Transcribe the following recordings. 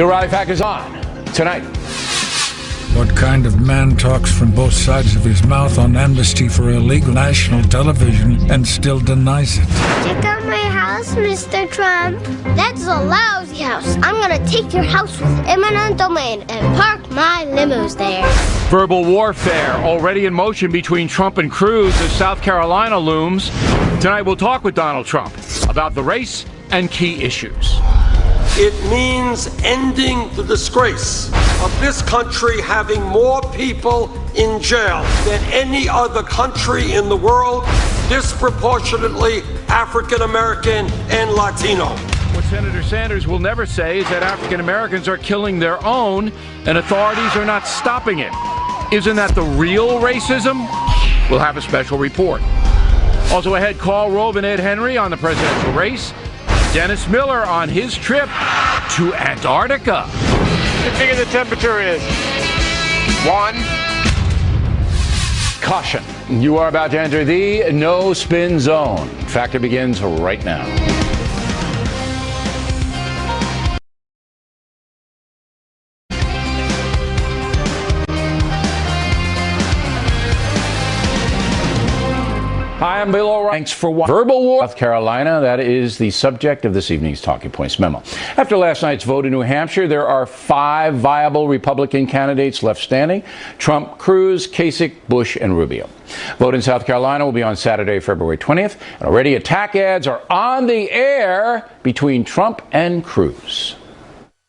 The O'Reilly Fact is on tonight. What kind of man talks from both sides of his mouth on amnesty for illegal national television and still denies it? Check out my house, Mr. Trump. That's a lousy house. I'm gonna take your house with eminent domain and park my limos there. Verbal warfare already in motion between Trump and Cruz as South Carolina looms. Tonight we'll talk with Donald Trump about the race and key issues. It means ending the disgrace of this country having more people in jail than any other country in the world, disproportionately African American and Latino. What Senator Sanders will never say is that African Americans are killing their own and authorities are not stopping it. Isn't that the real racism? We'll have a special report. Also ahead, Karl Rove and Ed Henry on the presidential race. Dennis Miller on his trip to Antarctica. What do you think the temperature is? 1. Caution. You are about to enter the no spin zone. Factor begins right now. Hi, I'm Bill O'Reilly. Thanks for watching. Verbal war. South Carolina, that is the subject of this evening's Talking Points memo. After last night's vote in New Hampshire, there are 5 viable Republican candidates left standing: Trump, Cruz, Kasich, Bush, and Rubio. Vote in South Carolina will be on Saturday, February 20th, and already attack ads are on the air between Trump and Cruz.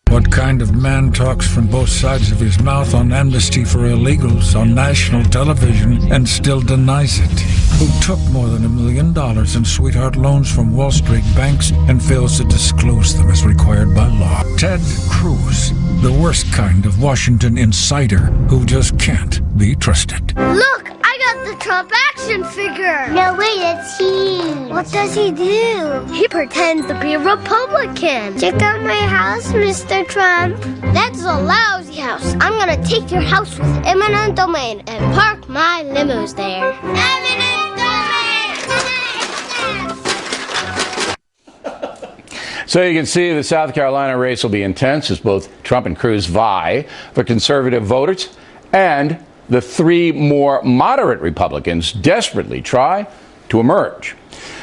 What kind of man talks from both sides of his mouth on amnesty for illegals on national television and still denies it? Who took more than $1 million in sweetheart loans from Wall Street banks and fails to disclose them as required by law? Ted Cruz, the worst kind of Washington insider who just can't be trusted. Look, I got the Trump action figure. No way, that's huge. What does he do? He pretends to be a Republican. Check out my house, Mr. Trump. That's a lousy house. I'm gonna take your house with eminent domain and park my limos there. Eminent domain! So you can see the South Carolina race will be intense as both Trump and Cruz vie for conservative voters, and the 3 more moderate Republicans desperately try to emerge.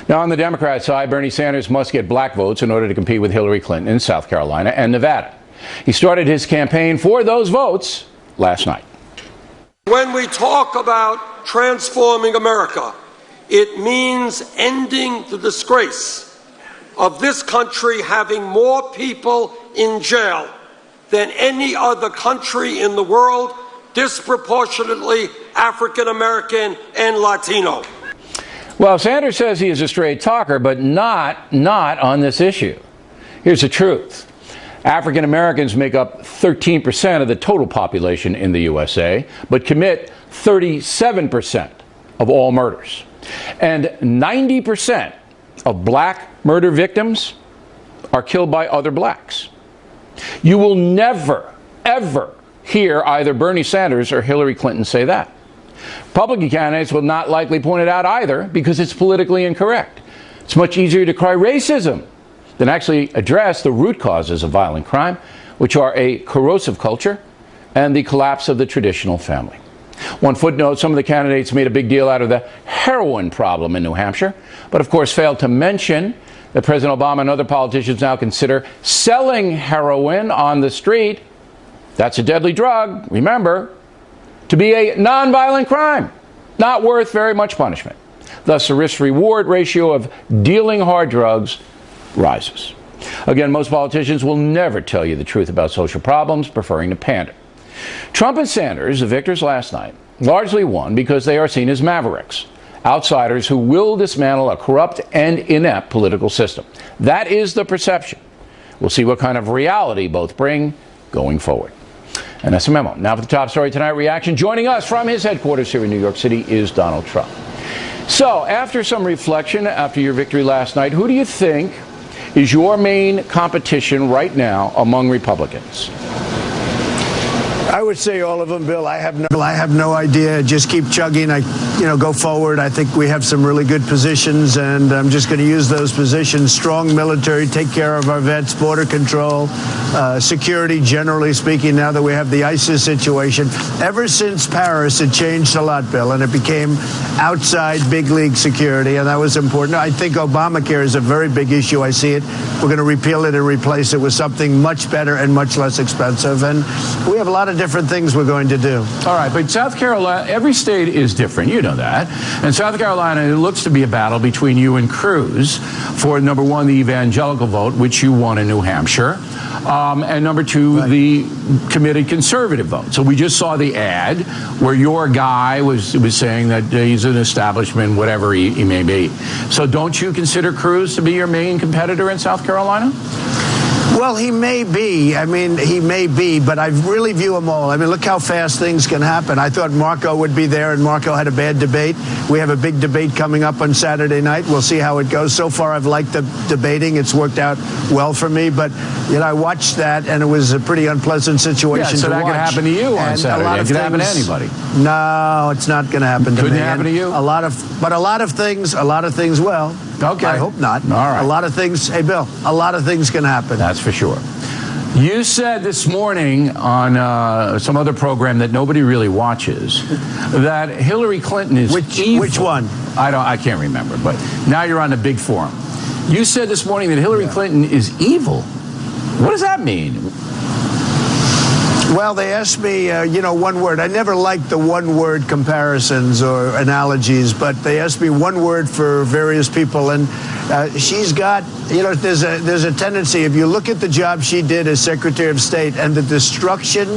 Now, on the Democrat side, Bernie Sanders must get black votes in order to compete with Hillary Clinton in South Carolina and Nevada. He started his campaign for those votes last night. When we talk about transforming America, it means ending the disgrace of this country having more people in jail than any other country in the world, disproportionately African American and Latino. Well, Sanders says he is a straight talker, but not on this issue. Here's the truth. African Americans make up 13% of the total population in the USA, but commit 37% of all murders. And 90% of black murder victims are killed by other blacks. You will never, ever hear either Bernie Sanders or Hillary Clinton say that. Republican candidates will not likely point it out either because it's politically incorrect. It's much easier to cry racism than actually address the root causes of violent crime, which are a corrosive culture and the collapse of the traditional family. One footnote, some of the candidates made a big deal out of the heroin problem in New Hampshire, but of course failed to mention that President Obama and other politicians now consider selling heroin on the street, that's a deadly drug, remember, to be a nonviolent crime, not worth very much punishment. Thus, the risk-reward ratio of dealing hard drugs rises. Again, most politicians will never tell you the truth about social problems, preferring to pander. Trump and Sanders, the victors last night, largely won because they are seen as mavericks, outsiders who will dismantle a corrupt and inept political system. That is the perception. We'll see what kind of reality both bring going forward. And that's a memo. Now for the top story tonight, reaction. Joining us from his headquarters here in New York City is Donald Trump. So, after some reflection, after your victory last night, who do you think is your main competition right now among Republicans? I would say all of them, Bill. I have no idea. Just keep chugging. go forward. I think we have some really good positions, and I'm just going to use those positions. Strong military, take care of our vets, border control, security, generally speaking, now that we have the ISIS situation. Ever since Paris, it changed a lot, Bill, and it became outside big league security, and that was important. I think Obamacare is a very big issue. I see it. We're going to repeal it and replace it with something much better and much less expensive, and we have a lot of different things we're going to do. All right, but South Carolina, every state is different. You know that. And South Carolina, it looks to be a battle between you and Cruz for, number one, the evangelical vote, which you won in New Hampshire, and number two, right, the committed conservative vote. So we just saw the ad where your guy was saying that he's an establishment, whatever he may be. So don't you consider Cruz to be your main competitor in South Carolina? Well, he may be. I mean, he may be, but I really view them all. I mean, look how fast things can happen. I thought Marco would be there, and Marco had a bad debate. We have a big debate coming up on Saturday night. We'll see how it goes. So far, I've liked the debating. It's worked out well for me, but I watched that, and it was a pretty unpleasant situation so to watch. That could happen to you on Saturday. It could happen to anybody. No, it's not going to happen to me. Couldn't happen to you? A lot of things will. Okay. I hope not. All right. A lot of things, hey, Bill, a lot of things can happen. That's for sure. You said this morning on some other program that nobody really watches that Hillary Clinton is evil. Which one? I can't remember, but now you're on the big forum. You said this morning that Hillary Clinton is evil. What does that mean? Well, they asked me, one word. I never liked the one-word comparisons or analogies, but they asked me one word for various people, and she's got, there's a tendency, if you look at the job she did as Secretary of State and the destruction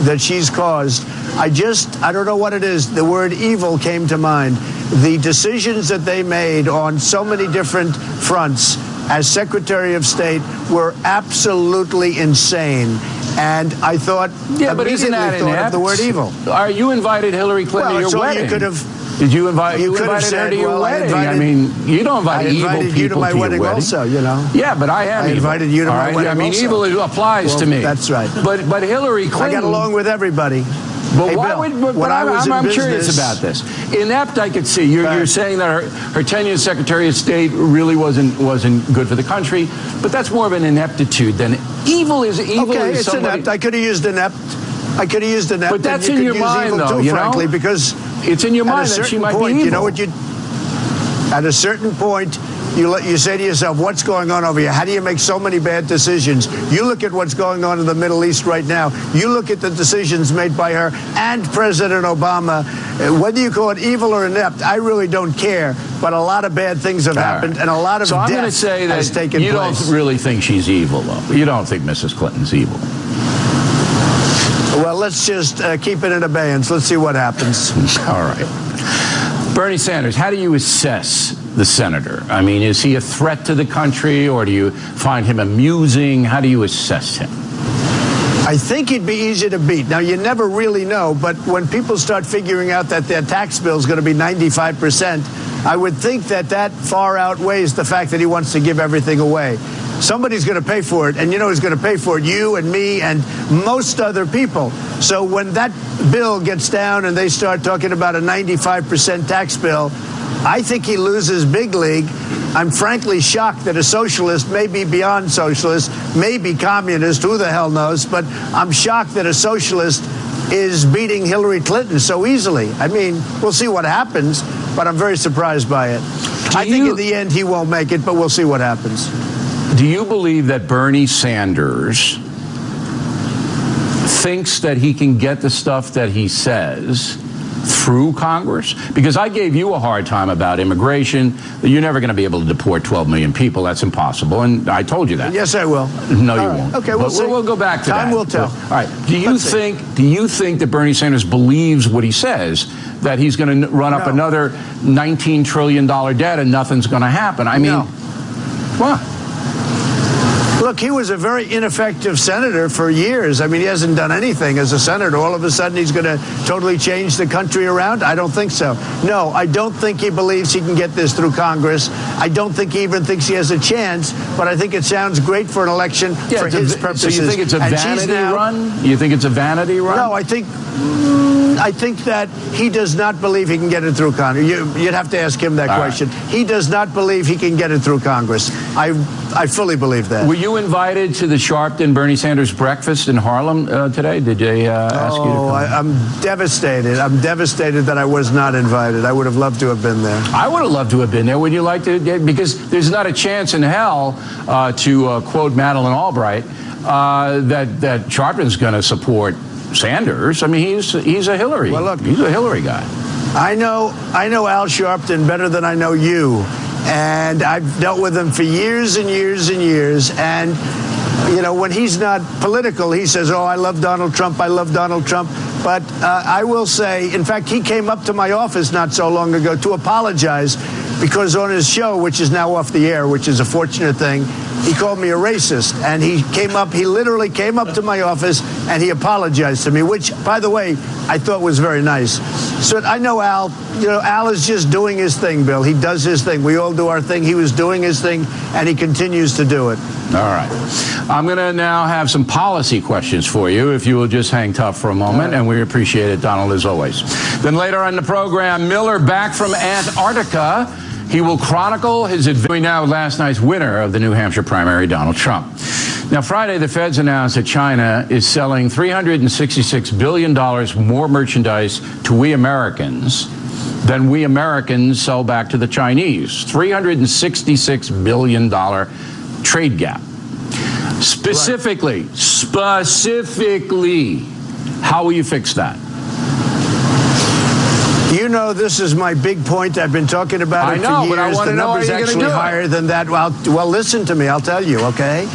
that she's caused, I don't know what it is. The word evil came to mind. The decisions that they made on so many different fronts as Secretary of State were absolutely insane. And I thought, but isn't that of the word evil. Are you invited Hillary Clinton to your wedding? You could have. Did you invite? You invited her to your wedding. I mean, you don't invite evil people to your wedding. I invited you to my wedding also. Yeah, but I am. I invited you to my wedding. I mean, also. evil applies to me. That's right. But Hillary Clinton. I got along with everybody. But hey, why Bill, would? But I'm curious about this. Inept, I could see. You're saying that her tenure as Secretary of State really wasn't good for the country. But that's more of an ineptitude than evil is evil. Okay, is it's somebody, inept. I could have used inept. But that's in your mind, though. Frankly, because it's in your mind that she might be evil. You know what at a certain point. You say to yourself, what's going on over here? How do you make so many bad decisions? You look at what's going on in the Middle East right now. You look at the decisions made by her and President Obama. Whether you call it evil or inept, I really don't care. But a lot of bad things have happened, and a lot of death has taken place. You don't really think she's evil, though. You don't think Mrs. Clinton's evil. Well, let's just keep it in abeyance. Let's see what happens. All right. Bernie Sanders, how do you assess the senator? I mean, is he a threat to the country, or do you find him amusing? How do you assess him? I think he'd be easy to beat. Now, you never really know, but when people start figuring out that their tax bill is going to be 95%, I would think that far outweighs the fact that he wants to give everything away. Somebody's going to pay for it, and you know who's going to pay for it? You and me and most other people. So when that bill gets down and they start talking about a 95% tax bill, I think he loses big league. I'm frankly shocked that a socialist, maybe beyond socialist, maybe communist, who the hell knows, but I'm shocked that a socialist is beating Hillary Clinton so easily. I mean, we'll see what happens, but I'm very surprised by it. I think in the end he won't make it, but we'll see what happens. Do you believe that Bernie Sanders thinks that he can get the stuff that he says through Congress? Because I gave you a hard time about immigration, that you're never going to be able to deport 12 million people. That's impossible. And I told you that. Yes, I will. No, you won't. Okay, we'll go back to that. Time will tell. All right. Do you think that Bernie Sanders believes what he says, that he's going to run up another $19 trillion debt and nothing's going to happen? I mean, what? Look, he was a very ineffective senator for years. I mean, he hasn't done anything as a senator. All of a sudden, he's going to totally change the country around? I don't think so. No, I don't think he believes he can get this through Congress. I don't think he even thinks he has a chance, but I think it sounds great for an election for his purposes. So you think it's a vanity run? You think it's a vanity run? No, I think that he does not believe he can get it through Congress. You'd have to ask him that question. Right. He does not believe he can get it through Congress. I fully believe that. Were you invited to the Sharpton-Bernie Sanders breakfast in Harlem today? Did they ask you to come? I'm devastated. I'm devastated that I was not invited. I would have loved to have been there. I would have loved to have been there. Would you like to? Because there's not a chance in hell, to quote Madeleine Albright, that Sharpton's going to support Sanders. I mean, he's a Hillary. Well, look, he's a Hillary guy. I know Al Sharpton better than I know you. And I've dealt with him for years and years and years. And, you know, when he's not political, he says, oh, I love Donald Trump. I love Donald Trump. But I will say, in fact, he came up to my office not so long ago to apologize because on his show, which is now off the air, which is a fortunate thing, he called me a racist. And he literally came up to my office and he apologized to me, which, by the way, I thought was very nice. So I know Al. You know, Al is just doing his thing, Bill. He does his thing. We all do our thing. He was doing his thing, and he continues to do it. All right. I'm going to now have some policy questions for you, if you will just hang tough for a moment, and we appreciate it, Donald, as always. Then later on the program, Miller back from Antarctica. He will chronicle his adventure now with last night's winner of the New Hampshire primary, Donald Trump. Now, Friday, the feds announced that China is selling $366 billion more merchandise to we Americans than we Americans sell back to the Chinese. $366 billion trade gap. Specifically, how will you fix that? You know, this is my big point. I've been talking about it for years. But I want to know how you're going to do it. The number's actually higher than that. Well, listen to me. I'll tell you, okay?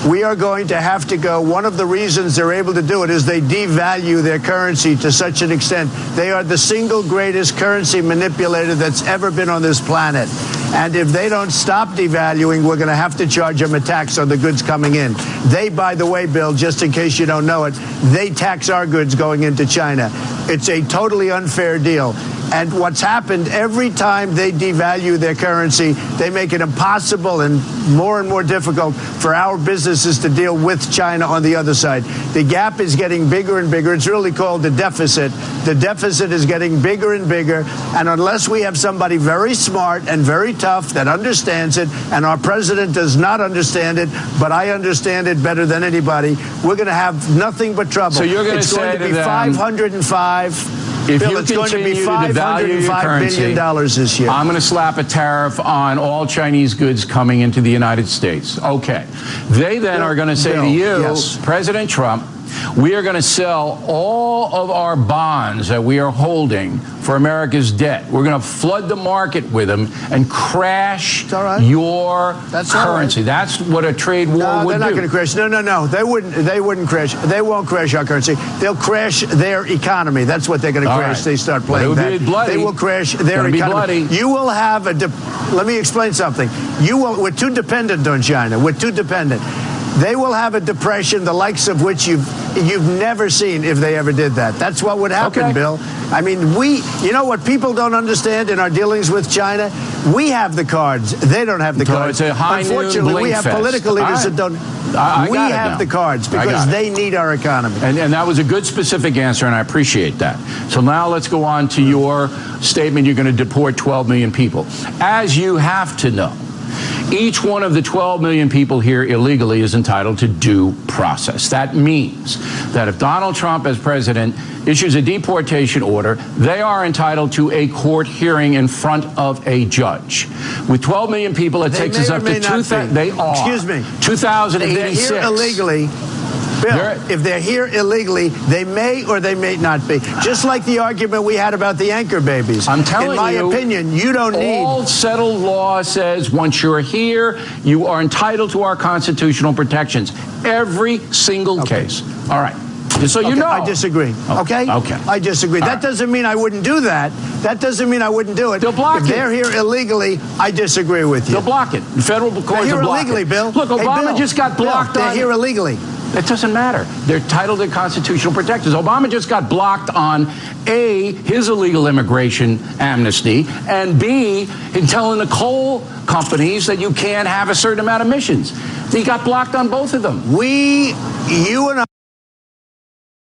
We are going to have to go. One of the reasons they're able to do it is they devalue their currency to such an extent. They are the single greatest currency manipulator that's ever been on this planet. And if they don't stop devaluing, we're going to have to charge them a tax on the goods coming in. They, by the way, Bill, just in case you don't know it, they tax our goods going into China. It's a totally unfair deal. And what's happened, every time they devalue their currency, they make it impossible and more difficult for our businesses to deal with China on the other side. The gap is getting bigger and bigger. It's really called the deficit. The deficit is getting bigger and bigger. And unless we have somebody very smart and very tough that understands it, and our president does not understand it, but I understand it better than anybody, we're going to have nothing but trouble. So you're going to say to be 505. If Bill, you it's going to be $505 billion this year. I'm going to slap a tariff on all Chinese goods coming into the United States. Okay. They then are going to say to you, President Trump, we are going to sell all of our bonds that we are holding for America's debt. We're going to flood the market with them and crash your currency. That's what a trade war would do. They're not going to crash. No. They wouldn't crash. They won't crash our currency. They'll crash their economy. That's what they're going to crash. They start playing that. Bloody. They will crash their economy. You will have let me explain something. We're too dependent on China. We're too dependent. They will have a depression the likes of which you've never seen if they ever did that. That's what would happen, Bill. I mean, you know what people don't understand in our dealings with China? We have the cards. They don't have the cards. It's a high Unfortunately, we have political leaders that don't. We have the cards because they need our economy. And that was a good specific answer, and I appreciate that. So now let's go on to your statement. You're going to deport 12 million people. As you have to know, each one of the 12 million people here illegally is entitled to due process. That means that if Donald Trump, as president, issues a deportation order, they are entitled to a court hearing in front of a judge. With 12 million people, it takes us up to 2,000. They are. Excuse me. 2,086. If they're here illegally. Bill, if they're here illegally, they may or they may not be. Just like the argument we had about the anchor babies. I'm telling you, in my opinion, you don't need. All settled law says once you're here, you are entitled to our constitutional protections. Every single case. All right. Just so you know. I disagree. Okay? Okay. I disagree. That doesn't mean I wouldn't do that. That doesn't mean I wouldn't do it. They'll block if it. they're here illegally, I disagree with you. They'll block it. The federal courts They're here will block illegally, it. Bill. Look, Hey, Obama Bill, just got blocked Bill, on... They're here illegally. It doesn't matter. They're entitled to constitutional protections. Obama just got blocked on A, his illegal immigration amnesty, and B, in telling the coal companies that you can't have a certain amount of emissions. He got blocked on both of them. You and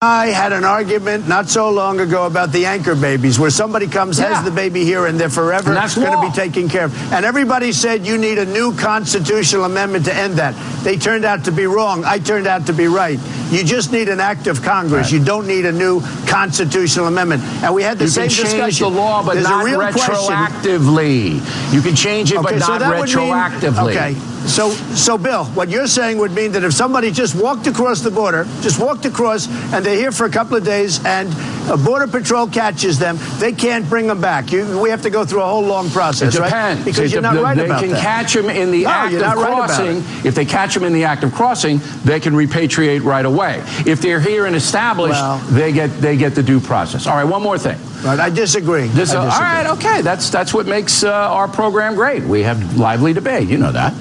I had an argument not so long ago about the anchor babies, where somebody comes, has the baby here, and they're forever going to be taken care of. And everybody said you need a new constitutional amendment to end that. They turned out to be wrong. I turned out to be right. You just need an act of Congress. Right. You don't need a new constitutional amendment. And we had the same discussion. You can change the law, but not retroactively. You can change it, but not retroactively. Okay. So, Bill, what you're saying would mean that if somebody just walked across the border, and they're here for a couple of days, and a Border Patrol catches them, they can't bring them back. We have to go through a whole long process, right? It depends. Because you're not right about that. They can catch them in the act of crossing. If they catch them in the act of crossing, they can repatriate right away. If they're here and established, they get the due process. All right, one more thing. Right, I disagree. All right, okay. That's what makes our program great. We have lively debate. You know that.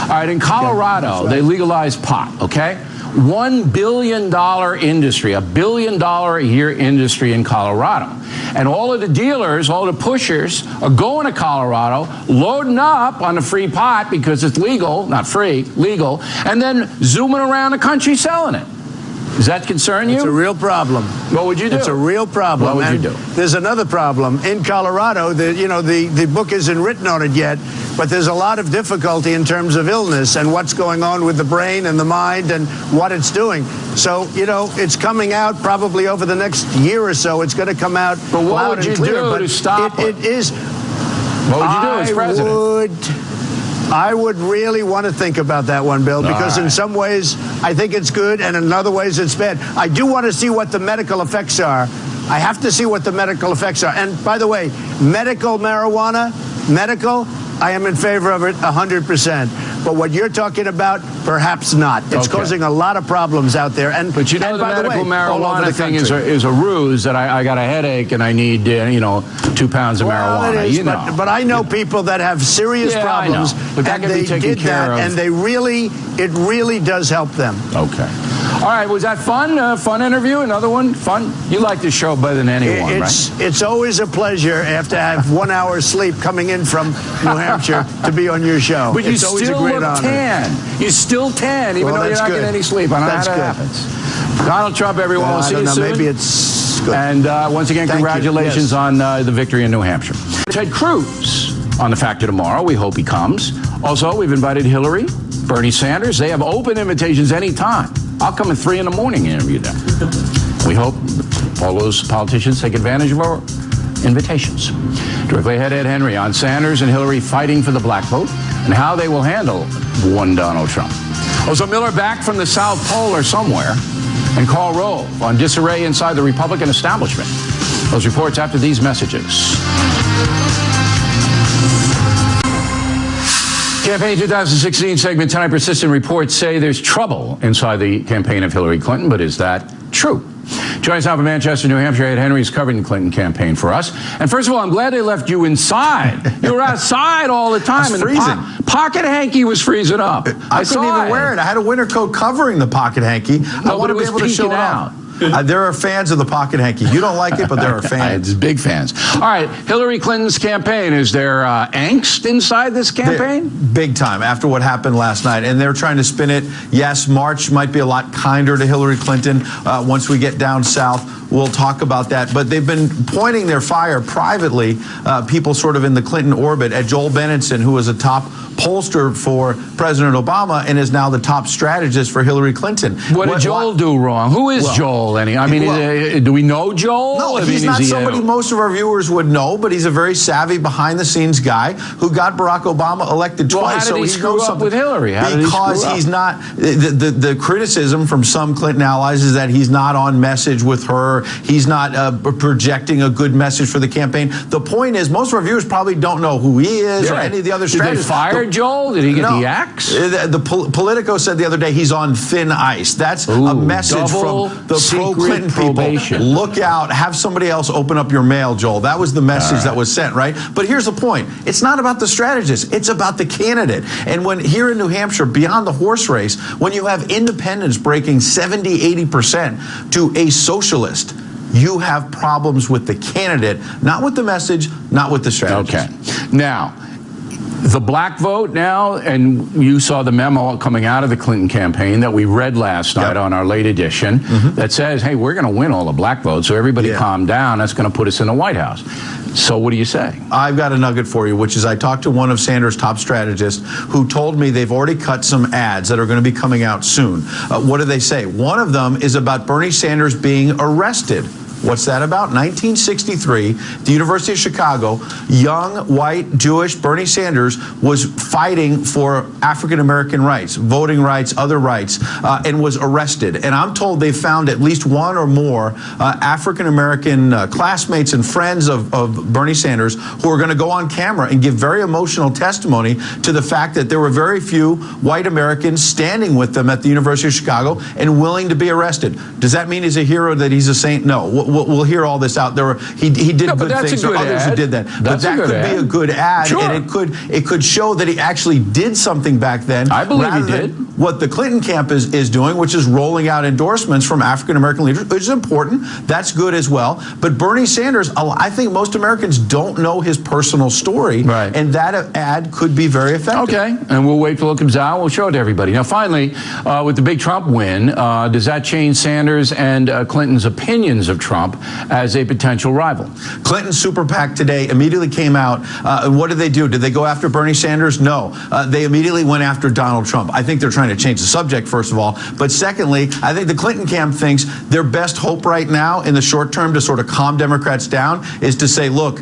All right, in Colorado, they legalized pot, okay? $1 billion industry, $1 billion a year industry in Colorado. And all of the dealers, all the pushers are going to Colorado, loading up on the free pot because it's legal, not free, legal, and then zooming around the country selling it. Does that concern you? It's a real problem. What would you do? It's a real problem. What would you do? There's another problem. In Colorado, the book isn't written on it yet, but there's a lot of difficulty in terms of illness and what's going on with the brain and the mind and what it's doing. So, it's coming out probably over the next year or so. It's going to come out but what loud would you and clear. do to stop it? It is. What would you do as president? I would really want to think about that one, Bill, because in some ways I think it's good and in other ways it's bad. I do want to see what the medical effects are. I have to see what the medical effects are. And by the way, medical marijuana, I am in favor of it 100%. But what you're talking about, perhaps not. It's causing a lot of problems out there. But the medical marijuana thing is a ruse that I got a headache and I need 2 pounds of marijuana. It is, but I know people that have serious problems, but that and they did that, and it really does help them. Okay. All right, was that fun? Fun interview? Another one? Fun? You like this show better than anyone, right? It's always a pleasure after I have 1 hour's sleep coming in from New Hampshire to be on your show. But you still look tan. You still tan, even though you're not getting any sleep. I don't know how that happens. Donald Trump, everyone. We'll see you soon. Maybe it's good. And once again, congratulations on the victory in New Hampshire. Ted Cruz on The Factor tomorrow. We hope he comes. Also, we've invited Hillary, Bernie Sanders. They have open invitations anytime. I'll come at 3 in the morning and interview them. We hope all those politicians take advantage of our invitations. Directly ahead, Ed Henry on Sanders and Hillary fighting for the black vote and how they will handle one Donald Trump. Also, Miller back from the South Pole or somewhere, and Karl Rove on disarray inside the Republican establishment. Those reports after these messages. Campaign 2016 segment tonight. Persistent reports say there's trouble inside the campaign of Hillary Clinton, but is that true? Joining us now from Manchester, New Hampshire, Ed Henry's covering the Clinton campaign for us. And first of all, I'm glad they left you inside. You were outside all the time. And freezing. The pocket hanky was freezing up. I couldn't even wear it. I had a winter coat covering the pocket hanky. I want to be able to show it out. There are fans of the pocket hanky. You don't like it, but there are fans. Big fans. All right, Hillary Clinton's campaign. Is there angst inside this campaign? Big time after what happened last night. And they're trying to spin it. Yes, March might be a lot kinder to Hillary Clinton once we get down south. We'll talk about that. But they've been pointing their fire privately, people sort of in the Clinton orbit, at Joel Benenson, who was a top pollster for President Obama and is now the top strategist for Hillary Clinton. What did Joel do wrong? Who is Joel? Do we know Joel? No, he's not somebody most of our viewers would know, but he's a very savvy behind-the-scenes guy who got Barack Obama elected twice. How did he screw up with Hillary? Because he's not. The criticism from some Clinton allies is that he's not on message with her. He's not projecting a good message for the campaign. The point is, most of our viewers probably don't know who he is or any of the other strategists. Did they fire sword, Joel? Did he get the axe? Politico said the other day he's on thin ice. That's a message from the pro-Clinton people. Look out. Have somebody else open up your mail, Joel. That was the message that was sent, right? But here's the point. It's not about the strategist. It's about the candidate. And when here in New Hampshire, beyond the horse race, when you have independents breaking 70, 80% to a socialist, you have problems with the candidate, not with the message, not with the strategy. Okay. Now, the black vote now, and you saw the memo coming out of the Clinton campaign that we read last night on our late edition that says, hey, we're going to win all the black votes, so everybody calm down. That's going to put us in the White House. So what do you say? I've got a nugget for you, which is I talked to one of Sanders' top strategists who told me they've already cut some ads that are going to be coming out soon. What do they say? One of them is about Bernie Sanders being arrested. What's that about? 1963, the University of Chicago, young, white, Jewish Bernie Sanders was fighting for African-American rights, voting rights, other rights, and was arrested. And I'm told they found at least one or more African-American classmates and friends of Bernie Sanders who are going to go on camera and give very emotional testimony to the fact that there were very few white Americans standing with them at the University of Chicago and willing to be arrested. Does that mean he's a hero, that he's a saint? No. We'll hear all this out. He did good things. There are others who did that. But that could be a good ad, and it could show that he actually did something back then. I believe he did. What the Clinton camp is doing, which is rolling out endorsements from African-American leaders, which is important. That's good as well. But Bernie Sanders, I think most Americans don't know his personal story, and that ad could be very effective. Okay, and we'll wait till it comes out. We'll show it to everybody. Now, finally, with the big Trump win, does that change Sanders and Clinton's opinions of Trump as a potential rival? Clinton's super PAC today immediately came out. What did they do? Did they go after Bernie Sanders? No. They immediately went after Donald Trump. I think they're trying to change the subject, first of all. But secondly, I think the Clinton camp thinks their best hope right now in the short term to sort of calm Democrats down is to say, look,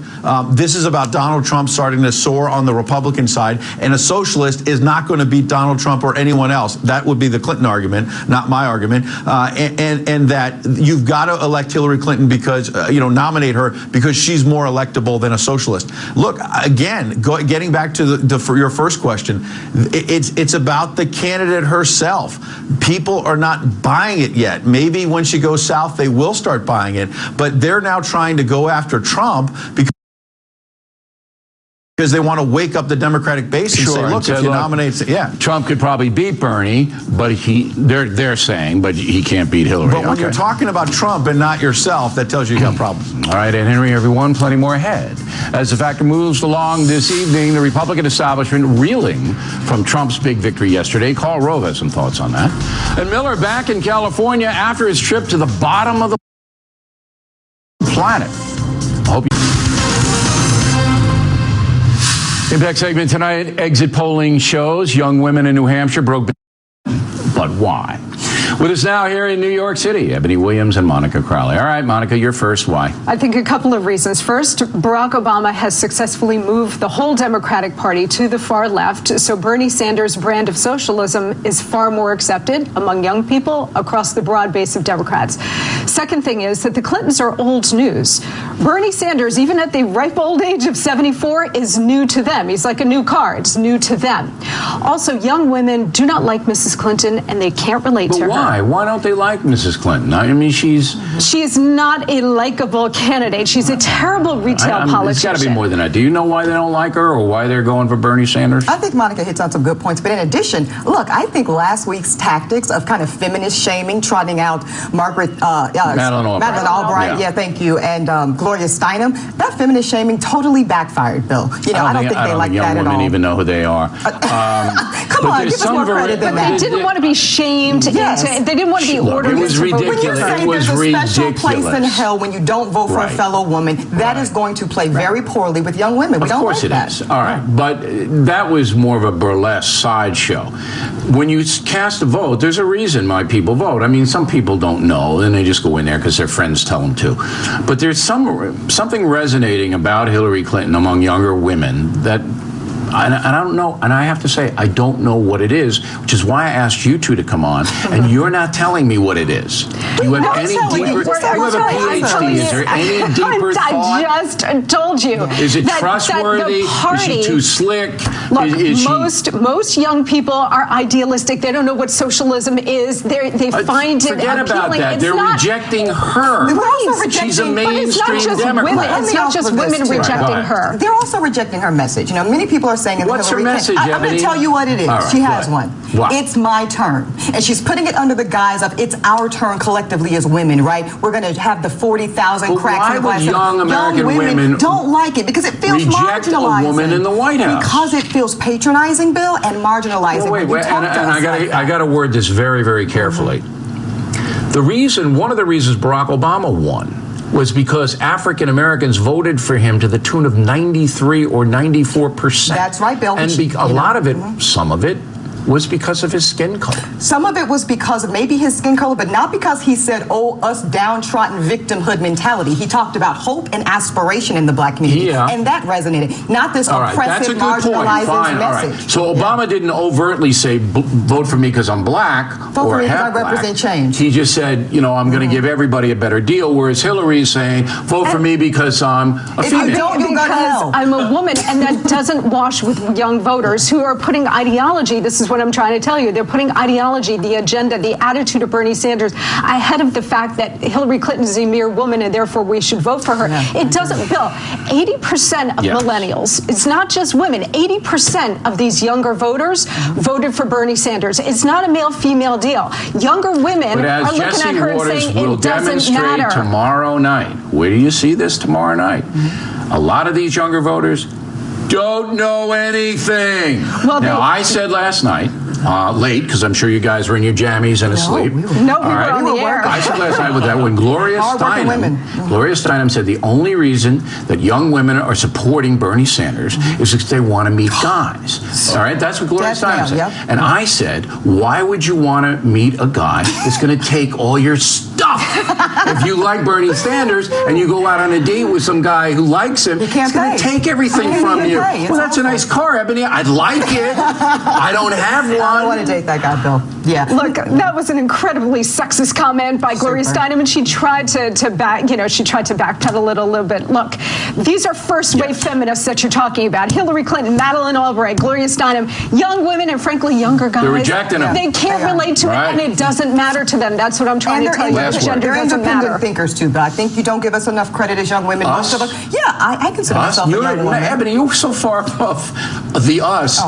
this is about Donald Trump starting to soar on the Republican side, and a socialist is not going to beat Donald Trump or anyone else. That would be the Clinton argument, not my argument. And that you've got to elect Hillary Clinton because, nominate her because she's more electable than a socialist. Look, again, getting back to for your first question, it's about the candidate herself. People are not buying it yet. Maybe when she goes south, they will start buying it. But they're now trying to go after Trump because they want to wake up the Democratic base and say, look, if you nominate, Trump could probably beat Bernie, but they're saying, but he can't beat Hillary. But when you're talking about Trump and not yourself, that tells you you got problems. All right, and Henry, everyone, plenty more ahead. As the factor moves along this evening, the Republican establishment reeling from Trump's big victory yesterday. Karl Rove has some thoughts on that. And Miller back in California after his trip to the bottom of the planet. I hope you... Impact segment tonight, exit polling shows young women in New Hampshire broke, but why? With us now here in New York City, Ebony Williams and Monica Crowley. All right, Monica, you're first. Why? I think a couple of reasons. First, Barack Obama has successfully moved the whole Democratic Party to the far left, so Bernie Sanders' brand of socialism is far more accepted among young people across the broad base of Democrats. Second thing is that the Clintons are old news. Bernie Sanders, even at the ripe old age of 74, is new to them. He's like a new car. It's new to them. Also, young women do not like Mrs. Clinton, and they can't relate to her. Why? Why don't they like Mrs. Clinton? I mean, she's not a likable candidate. She's a terrible retail politician. It's got to be more than that. Do you know why they don't like her or why they're going for Bernie Sanders? I think Monica hits on some good points. But in addition, look, I think last week's tactics of kind of feminist shaming, trotting out Madeleine Albright, thank you, and Gloria Steinem, that feminist shaming totally backfired, Bill. I don't think they like that at all. Young women even know who they are. Come on, give us more credit than that. They didn't want to be shamed. They didn't want to be ordered. It was ridiculous. When you say there's a special place in hell when you don't vote for a fellow woman, that is going to play very poorly with young women. We don't like that. Of course it is. All right. But that was more of a burlesque sideshow. When you cast a vote, there's a reason why people vote. I mean, some people don't know, and they just go in there because their friends tell them to. But there's something resonating about Hillary Clinton among younger women that And I don't know, and I have to say, I don't know what it is, which is why I asked you two to come on, and you're not telling me what it is. Do you have any deeper, you have a PhD, is there any deeper thought? I just told you. Is it trustworthy? Is she too slick? Look, most young people are idealistic. They don't know what socialism is. They find it appealing. Forget about that. They're rejecting her. She's a mainstream Democrat. It's not just women rejecting her. They're also rejecting her message. You know, many people are saying, what's her message, I'm going to tell you what it is. Right, she has one. What? It's my turn. And she's putting it under the guise of it's our turn collectively as women, right? We're going to have the 40,000 cracks in the glass. Young American women don't like it because it feels reject marginalizing. A woman in the White House. Because it feels patronizing, Bill, and marginalizing. Well, wait, and I got to word this very, very carefully. One of the reasons Barack Obama won was because African Americans voted for him to the tune of 93 or 94%. That's right, Bill. And a lot of it, some of it, was because of his skin color. Some of it was because of maybe his skin color, but not because he said, oh, us downtrodden victimhood mentality. He talked about hope and aspiration in the black community, and that resonated. Not this oppressive, marginalizing message. Right. So Obama didn't overtly say, vote for me because I'm black vote for me because I represent change. He just said, you know, I'm going to give everybody a better deal, whereas Hillary's saying, vote for me because I'm a female. If you don't, you'll go to hell. I'm a woman, and that doesn't wash with young voters who are putting ideology. This is what I'm trying to tell you. They're putting ideology, the agenda, the attitude of Bernie Sanders ahead of the fact that Hillary Clinton is a mere woman and therefore we should vote for her. It doesn't, Bill, 80% of millennials, it's not just women, 80% of these younger voters voted for Bernie Sanders. It's not a male-female deal. Younger women are looking at her and saying it doesn't matter. Tomorrow night, where do you see this tomorrow night? A lot of these younger voters don't know anything. Well, now, I said last night, late, because I'm sure you guys were in your jammies and asleep. We were on the air. I said last night with that when Gloria Steinem said the only reason that young women are supporting Bernie Sanders is because they want to meet guys. All right, that's what Gloria Steinem said. And I said, why would you want to meet a guy that's going to take all your stuff? If you like Bernie Sanders and you go out on a date with some guy who likes him, he's going to take everything from you. Well, that's a nice car, Ebony. I'd like it. I don't have one. I don't want to date that guy, Bill. Yeah. Look, that was an incredibly sexist comment by Gloria Steinem, and she tried to back, she tried to backpedal it a little bit. Look, these are first-wave feminists that you're talking about. Hillary Clinton, Madeleine Albright, Gloria Steinem, young women, and frankly, younger guys. They're rejecting them. They can't relate to it, and it doesn't matter to them. That's what I'm trying to tell you. Gender doesn't matter. Thinkers too, but I think you don't give us enough credit as young women. Us? Most of us. Yeah, I consider myself a young woman. Ebony, you're so far off the us.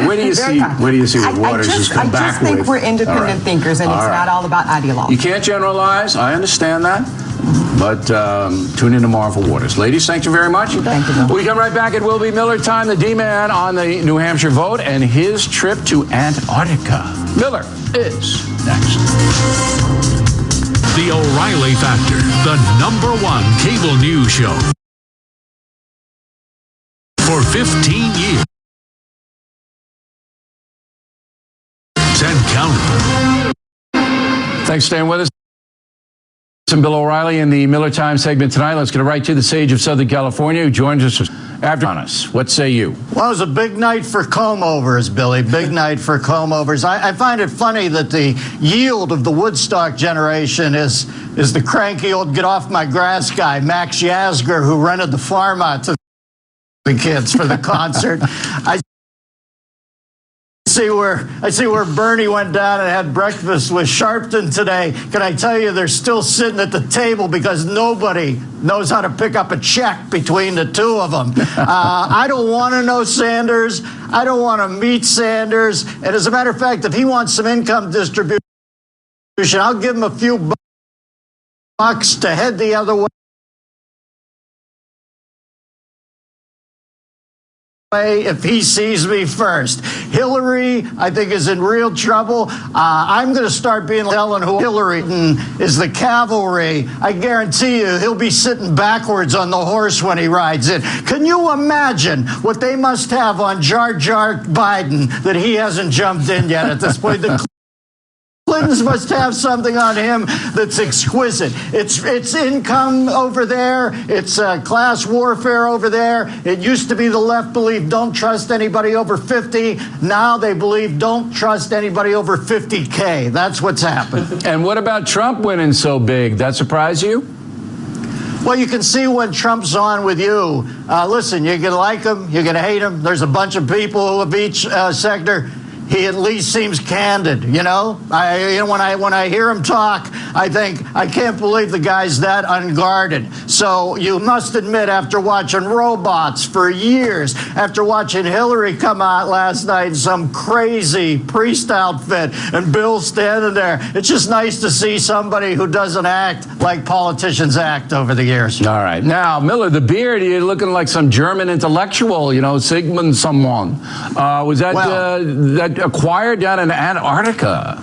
Where do you see what Waters has come back with? I just think we're independent thinkers, and it's not all about ideology. You can't generalize. I understand that. But tune in tomorrow for Waters. Ladies, thank you very much. Thank you. We come right back. It will be Miller time, the D-Man on the New Hampshire vote and his trip to Antarctica. Miller is next. The O'Reilly Factor, the #1 cable news show. For 15 years. And counting. Thanks for staying with us. I'm Bill O'Reilly in the Miller Time segment tonight. Let's get right to the sage of Southern California who joins us after on us. What say you? Well, it was a big night for comb-overs, Billy. Big night for comb-overs. I find it funny that the yield of the Woodstock generation is the cranky old get-off-my-grass guy, Max Yasgur, who rented the farm out to the kids for the concert. I see where Bernie went down and had breakfast with Sharpton today. Can I tell you, they're still sitting at the table because nobody knows how to pick up a check between the two of them. I don't want to know Sanders. I don't want to meet Sanders. And as a matter of fact, if he wants some income distribution, I'll give him a few bucks to head the other way. If he sees me first. Hillary, I think, is in real trouble. I'm going to start telling who Hillary is the cavalry. I guarantee you he'll be sitting backwards on the horse when he rides in. Can you imagine what they must have on Jar Jar Biden that he hasn't jumped in yet at this point? The Clintons must have something on him that's exquisite. It's income over there. It's class warfare over there. It used to be the left believed don't trust anybody over 50. Now they believe don't trust anybody over 50K. That's what's happened. And what about Trump winning so big? That surprise you? Well, you can see when Trump's on with you. Listen, you're going to like him, you're going to hate him. There's a bunch of people of each sector. He at least seems candid, you know? When I hear him talk, I think, I can't believe the guy's that unguarded. So you must admit, after watching robots for years, after watching Hillary come out last night in some crazy priest outfit and Bill standing there, it's just nice to see somebody who doesn't act like politicians act over the years. All right. Now, Miller, the beard, you're looking like some German intellectual, you know, Sigmund someone. Was that, that acquired down in Antarctica?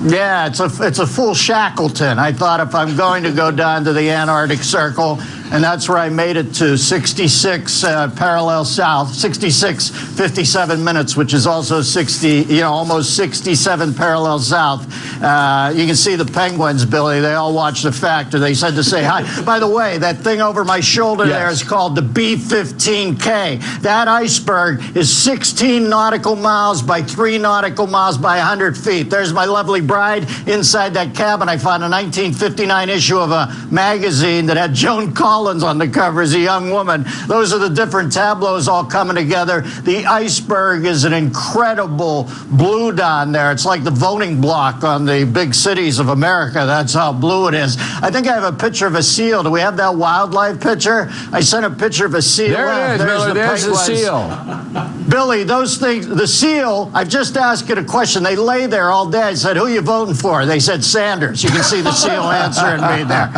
Yeah, it's a full Shackleton. I thought if I'm going to go down to the Antarctic Circle, and that's where I made it to 66 parallel south, 66 57 minutes, which is also 60, almost 67 parallel south. You can see the penguins, Billy. They all watch the Factor. They said to say hi. By the way, that thing over my shoulder there is called the B-15K. That iceberg is 16 nautical miles by 3 nautical miles by 100 feet. There's my lovely bride inside that cabin. I found a 1959 issue of a magazine that had Joan Collins on the cover as a young woman. Those are the different tableaus all coming together. The iceberg is an incredible blue down there. It's like the voting block on the big cities of America. That's how blue it is. I think I have a picture of a seal. Do we have that wildlife picture? I sent a picture of a seal. There it is, Miller. There's the seal. Billy, those things, the seal, I've just asked it a question. They lay there all day. I said, who are you voting for? They said Sanders. You can see the seal answering me there.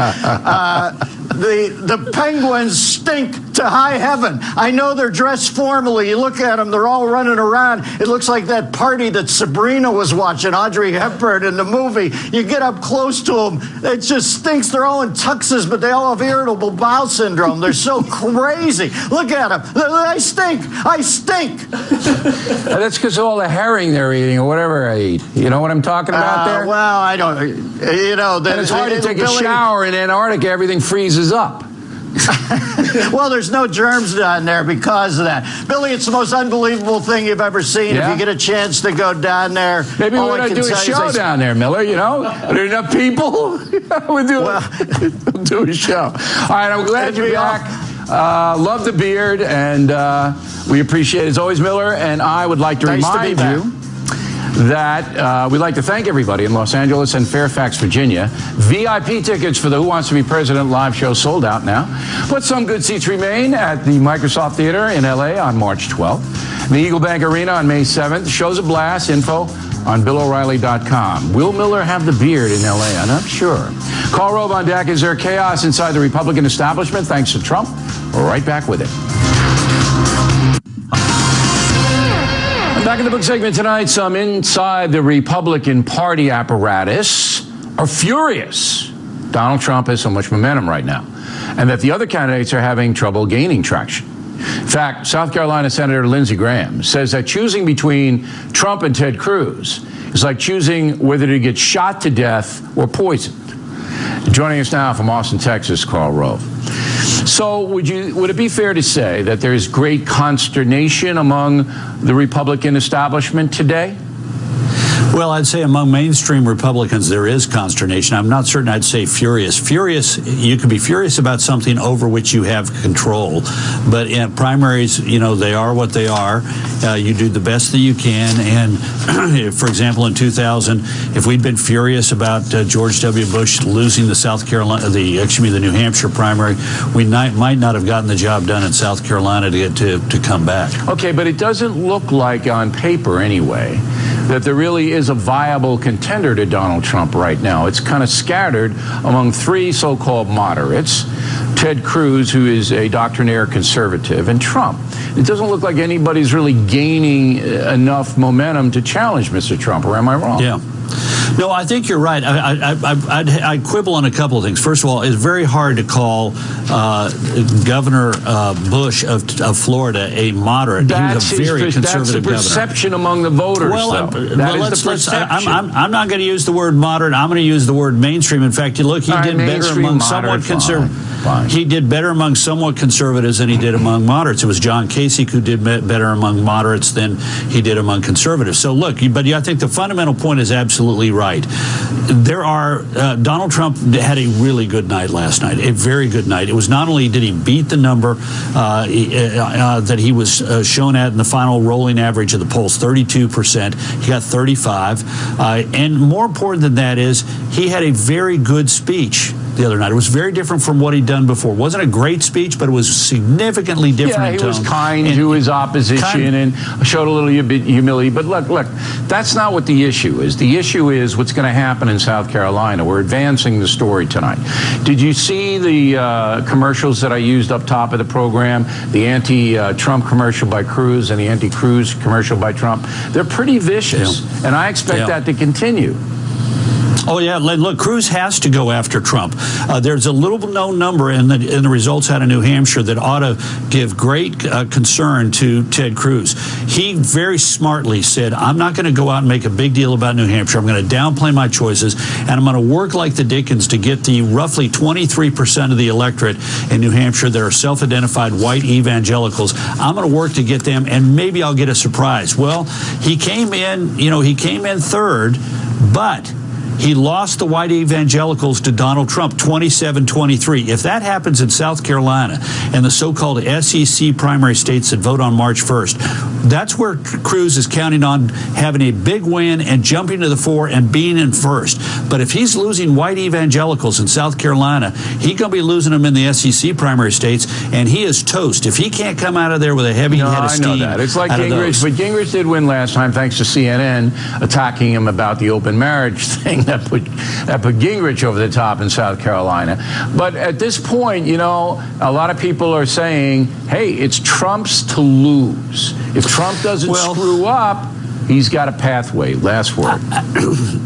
The penguins stink to high heaven. I know they're dressed formally. You look at them, they're all running around. It looks like that party that Sabrina was watching, Audrey Hepburn in the movie. You get up close to them, it just stinks. They're all in tuxes, but they all have irritable bowel syndrome. They're so crazy. Look at them. I stink. I stink. That's because of all the herring they're eating or whatever I eat. You know what I'm talking about there? Well, I don't. And it's hard to take a shower in Antarctica. Everything freezes up. Well, there's no germs down there because of that. Billy, it's the most unbelievable thing you've ever seen. Yeah. If you get a chance to go down there. Maybe we're going to do a show down there, Miller, you know? Are there enough people? We'll do a show. All right, I'm glad you're back. Love the beard, and we appreciate it. As always, Miller, and I would like to remind you that we'd like to thank everybody in Los Angeles and Fairfax, Virginia. VIP tickets for the Who Wants to Be President live show sold out now. But some good seats remain at the Microsoft Theater in LA on March 12th. The Eagle Bank Arena on May 7th. Show's a blast. Info on BillO'Reilly.com. Will Miller have the beard in LA? I'm not sure. Call Rove on deck. Is there chaos inside the Republican establishment thanks to Trump? We're right back with it. Back in the book segment tonight, some inside the Republican Party apparatus are furious Donald Trump has so much momentum right now, and that the other candidates are having trouble gaining traction. In fact, South Carolina Senator Lindsey Graham says that choosing between Trump and Ted Cruz is like choosing whether to get shot to death or poisoned. Joining us now from Austin, Texas, Karl Rove. So would it be fair to say that there's great consternation among the Republican establishment today? Well, I'd say among mainstream Republicans, there is consternation. I'm not certain I'd say furious. Furious, you can be furious about something over which you have control. But in primaries, they are what they are. You do the best that you can. And, for example, in 2000, if we'd been furious about George W. Bush losing the New Hampshire primary, we might not have gotten the job done in South Carolina to come back. Okay, but it doesn't look like on paper anyway that there really is a viable contender to Donald Trump right now. It's kind of scattered among three so-called moderates, Ted Cruz, who is a doctrinaire conservative, and Trump. It doesn't look like anybody's really gaining enough momentum to challenge Mr. Trump, or am I wrong? Yeah. No, I think you're right. I'd quibble on a couple of things. First of all, it's very hard to call Governor Bush of Florida a moderate. He was a very conservative governor. That's the perception among the voters. I'm not going to use the word moderate. I'm going to use the word mainstream. In fact, look, he did better among somewhat conservative. He did better among somewhat conservatives than he did among moderates. It was John Kasich who did better among moderates than he did among conservatives. So look, but I think the fundamental point is absolutely right. Donald Trump had a really good night last night, a very good night. It was not only did he beat the number that he was shown at in the final rolling average of the polls, 32%. He got 35. And more important than that is he had a very good speech the other night. It was very different from what he'd done before. It wasn't a great speech, but it was significantly different in tone. He was kind to his opposition and showed a little humility. But look, that's not what the issue is. The issue is what's going to happen in South Carolina. We're advancing the story tonight. Did you see the commercials that I used up top of the program? The anti-Trump commercial by Cruz and the anti-Cruz commercial by Trump? They're pretty vicious, and I expect that to continue. Oh, yeah. Look, Cruz has to go after Trump. There's a little known number in the results out of New Hampshire that ought to give great concern to Ted Cruz. He very smartly said, I'm not going to go out and make a big deal about New Hampshire. I'm going to downplay my choices, and I'm going to work like the Dickens to get the roughly 23% of the electorate in New Hampshire that are self-identified white evangelicals. I'm going to work to get them, and maybe I'll get a surprise. Well, he came in third, but he lost the white evangelicals to Donald Trump, 27-23. If that happens in South Carolina and the so-called SEC primary states that vote on March 1st, that's where Cruz is counting on having a big win and jumping to the fore and being in first. But if he's losing white evangelicals in South Carolina, he's going to be losing them in the SEC primary states, and he is toast. If he can't come out of there with a heavy head of steam. I know that. It's like Gingrich, but Gingrich did win last time thanks to CNN attacking him about the open marriage thing. That put Gingrich over the top in South Carolina. But at this point, a lot of people are saying, hey, it's Trump's to lose. If Trump doesn't screw up, he's got a pathway. Last word.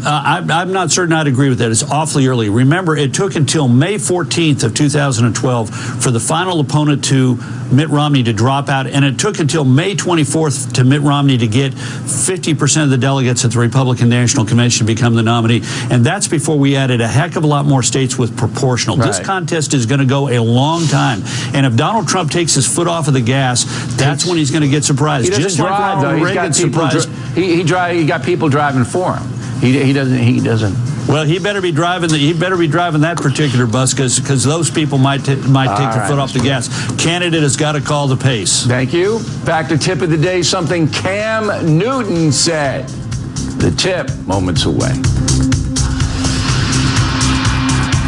I'm not certain I'd agree with that. It's awfully early. Remember, it took until May 14th of 2012 for the final opponent to Mitt Romney to drop out, and it took until May 24th to Mitt Romney to get 50% of the delegates at the Republican National Convention to become the nominee, and that's before we added a heck of a lot more states with proportional. Right. This contest is going to go a long time, and if Donald Trump takes his foot off of the gas, that's when he's going to get surprised. He doesn't Just drive, like Ronald Reagan surprised. He got people driving for him. He doesn't. Well, he better be driving that particular bus because those people might take their foot off the gas. Candidate has got to call the pace. Thank you. Back to tip of the day. Something Cam Newton said. The tip moments away.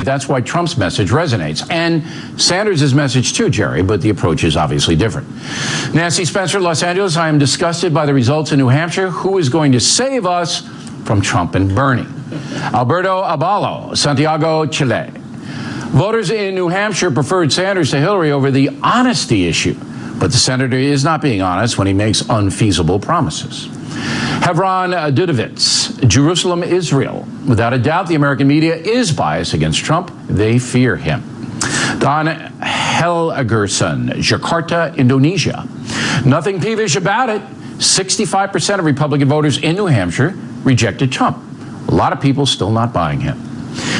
That's why Trump's message resonates. And Sanders' message too, Jerry, but the approach is obviously different. Nancy Spencer, Los Angeles, I am disgusted by the results in New Hampshire. Who is going to save us from Trump and Bernie? Alberto Abalo, Santiago, Chile. Voters in New Hampshire preferred Sanders to Hillary over the honesty issue, but the senator is not being honest when he makes unfeasible promises. Hebron Dudovitz, Jerusalem, Israel. Without a doubt, the American media is biased against Trump. They fear him. Don Helgerson, Jakarta, Indonesia. Nothing peevish about it. 65% of Republican voters in New Hampshire rejected Trump. A lot of people still not buying him.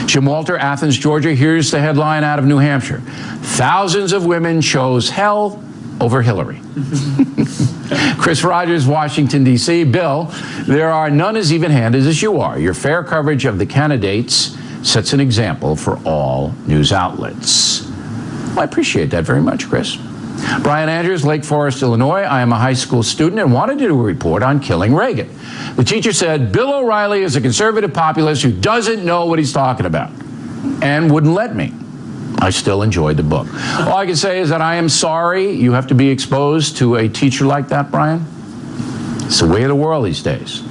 Jim Walter, Athens, Georgia. Here's the headline out of New Hampshire. Thousands of women chose hell over Hillary. Chris Rogers, Washington, D.C. Bill, there are none as even-handed as you are. Your fair coverage of the candidates sets an example for all news outlets. Well, I appreciate that very much, Chris. Brian Andrews, Lake Forest, Illinois. I am a high school student and wanted to do a report on killing Reagan. The teacher said, Bill O'Reilly is a conservative populist who doesn't know what he's talking about, and wouldn't let me. I still enjoyed the book. All I can say is that I am sorry you have to be exposed to a teacher like that, Brian. It's the way of the world these days.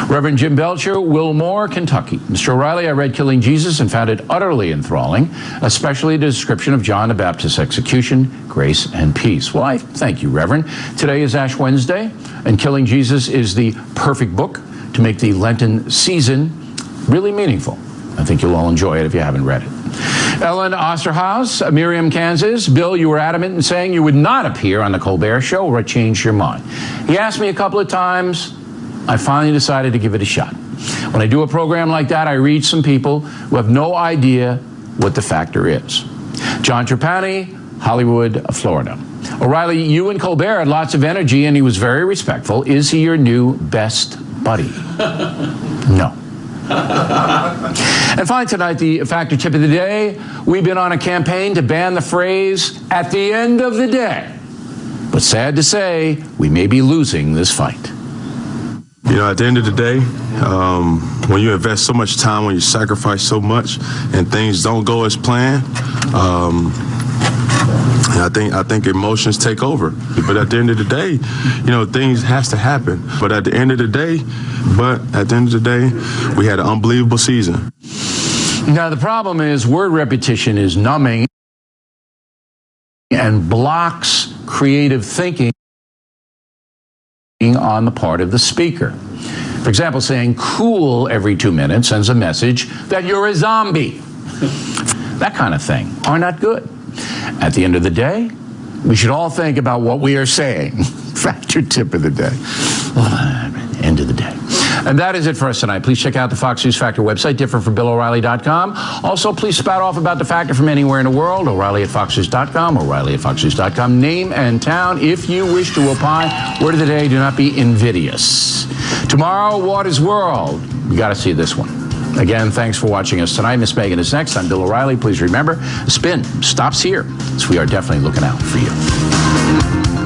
Reverend Jim Belcher, Wilmore, Kentucky. Mr. O'Reilly, I read Killing Jesus and found it utterly enthralling, especially the description of John the Baptist's execution, grace and peace. Well, I thank you, Reverend. Today is Ash Wednesday, and Killing Jesus is the perfect book to make the Lenten season Really meaningful. I think you'll all enjoy it if you haven't read it. Ellen Osterhaus, Miriam, Kansas. Bill, you were adamant in saying you would not appear on the Colbert Show, or changed your mind. He asked me a couple of times. I finally decided to give it a shot. When I do a program like that, I reach some people who have no idea what the factor is. John Trapani, Hollywood, Florida. O'Reilly, you and Colbert had lots of energy, and he was very respectful. Is he your new best buddy? No. And finally tonight, the factor tip of the day. We've been on a campaign to ban the phrase, at the end of the day. But sad to say, we may be losing this fight. You know, at the end of the day, when you invest so much time, when you sacrifice so much, and things don't go as planned, I think emotions take over. But at the end of the day, you know, things has to happen. But at the end of the day, we had an unbelievable season. Now, the problem is word repetition is numbing and blocks creative thinking on the part of the speaker. For example, saying cool every 2 minutes sends a message that you're a zombie. That kind of thing are not good. At the end of the day, we should all think about what we are saying. Factor tip of the day. End of the day. And that is it for us tonight. Please check out the Fox News Factor website, differentfrombillO'Reilly.com. Also, please spout off about the Factor from anywhere in the world. O'Reilly at FoxNews.com, O'Reilly at FoxNews.com. Name and town if you wish to opine. Word of the day, do not be invidious. Tomorrow, Water's World. You got to see this one. Again, thanks for watching us tonight. Miss Megan is next. I'm Bill O'Reilly. Please remember, the spin stops here, so we are definitely looking out for you.